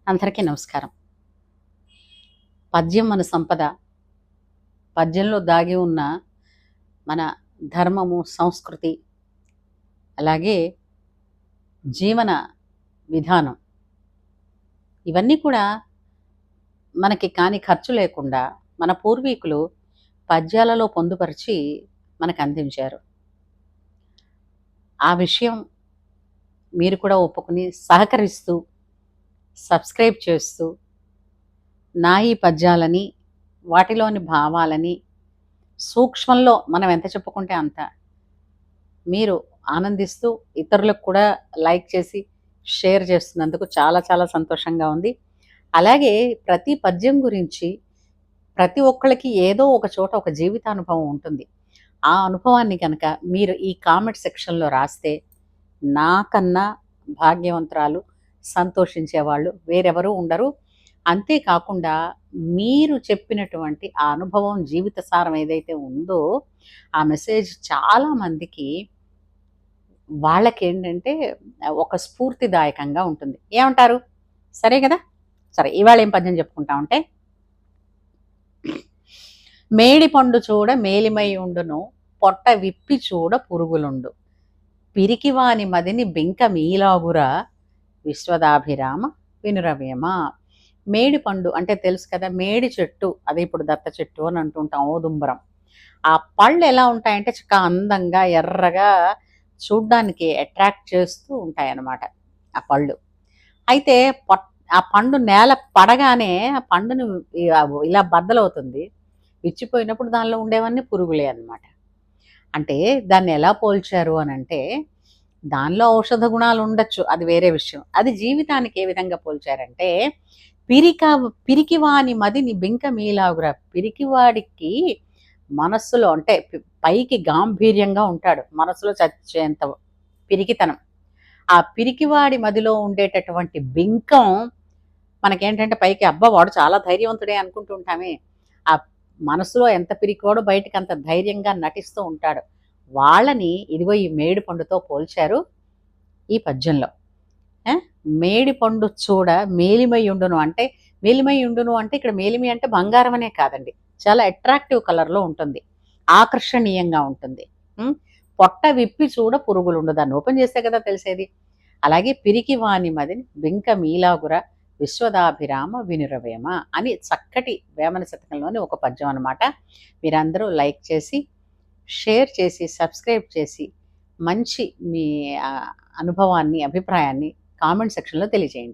అందరికీ నమస్కారం. పద్యం మన సంపద. పద్యంలో దాగి ఉన్న మన ధర్మము, సంస్కృతి, అలాగే జీవన విధానం ఇవన్నీ కూడా మనకి కాని ఖర్చు లేకుండా మన పూర్వీకులు పద్యాలలో పొందుపరిచి మనకు అందించారు. ఆ విషయం మీరు కూడా ఒప్పుకుని సహకరిస్తూ, సబ్స్క్రైబ్ చేస్తూ నా ఈ పద్యాలని, వాటిలోని భావాలని సూక్ష్మంలో మనం ఎంత చెప్పుకుంటే అంత మీరు ఆనందిస్తూ ఇతరులకు కూడా లైక్ చేసి షేర్ చేస్తున్నందుకు చాలా చాలా సంతోషంగా ఉంది. అలాగే ప్రతి పద్యం గురించి ప్రతి ఒక్కళ్ళకి ఏదో ఒక చోట ఒక జీవితానుభవం ఉంటుంది. ఆ అనుభవాన్ని కనుక మీరు ఈ కామెంట్ సెక్షన్‌లో రాస్తే నాకన్నా భాగ్యవంతురాలు, సంతోషించేవాళ్ళు వేరెవరూ ఉండరు. అంతే కాకుండా మీరు చెప్పినటువంటి ఆ అనుభవం, జీవిత సారం ఏదైతే ఉందో ఆ మెసేజ్ చాలా మందికి వాళ్ళకేంటంటే ఒక స్ఫూర్తిదాయకంగా ఉంటుంది. ఏమంటారు? సరే గదా! సరే ఇవాళ ఏం పద్యం చెప్పుకుంటామంటే, మేడి పండు చూడ మేలిమై ఉండును, పొట్ట విప్పి చూడ పురుగులుండు. పిరికివాని మదిని బింక మీలాగురా, విశ్వదాభిరామ వినురవేమ. మేడి పండు అంటే తెలుసు కదా, మేడి చెట్టు, అదే ఇప్పుడు దత్త చెట్టు అని అంటుంటాం, ఓదుంబరం. ఆ పళ్ళు ఎలా ఉంటాయంటే చక్కగా అందంగా ఎర్రగా చూడ్డానికి అట్రాక్ట్ చేస్తూ ఉంటాయన్నమాట ఆ పళ్ళు. అయితే ఆ పండు నేల పడగానే ఆ పండుని ఇలా బద్దలవుతుంది. విచ్చిపోయినప్పుడు దానిలో ఉండేవన్నీ పురుగులే అన్నమాట. అంటే దాన్ని ఎలా పోల్చారు అనంటే, దానిలో ఔషధ గుణాలు ఉండొచ్చు, అది వేరే విషయం. అది జీవితానికి ఏ విధంగా పోల్చారంటే, పిరిక పిరికివాని మదిని బింక మీలాగురా. పిరికివాడికి మనస్సులో అంటే పైకి గాంభీర్యంగా ఉంటాడు, మనసులో చచ్చేంత పిరికితనం. ఆ పిరికివాడి మదిలో ఉండేటటువంటి బింకం మనకేంటంటే పైకి అబ్బా వాడు చాలా ధైర్యవంతుడే అనుకుంటూ ఉంటామే. ఆ మనసులో ఎంత పిరికివాడో బయటికి అంత ధైర్యంగా నటిస్తూ ఉంటాడు. వాళ్ళని ఇదిగో ఈ మేడి పండుతో పోల్చారు ఈ పద్యంలో. మేడి పండు చూడ మేలిమై ఉండును అంటే, మేలిమై ఉండును అంటే ఇక్కడ మేలిమి అంటే బంగారం అనే కాదండి, చాలా అట్రాక్టివ్ కలర్లో ఉంటుంది, ఆకర్షణీయంగా ఉంటుంది. పొట్ట విప్పి చూడ పురుగులుండు, దాన్ని ఓపెన్ చేస్తే కదా తెలిసేది. అలాగే పిరికి వాని మదిని బింక మీలాగుర, విశ్వదాభిరామ వినురవేమ అని చక్కటి వేమన శతకంలోని ఒక పద్యం అనమాట. మీరందరూ లైక్ చేసి, షేర్ చేసి, సబ్స్క్రైబ్ చేసి మంచి మీ అనుభవాన్ని, అభిప్రాయాన్ని కామెంట్ సెక్షన్లో తెలియజేయండి.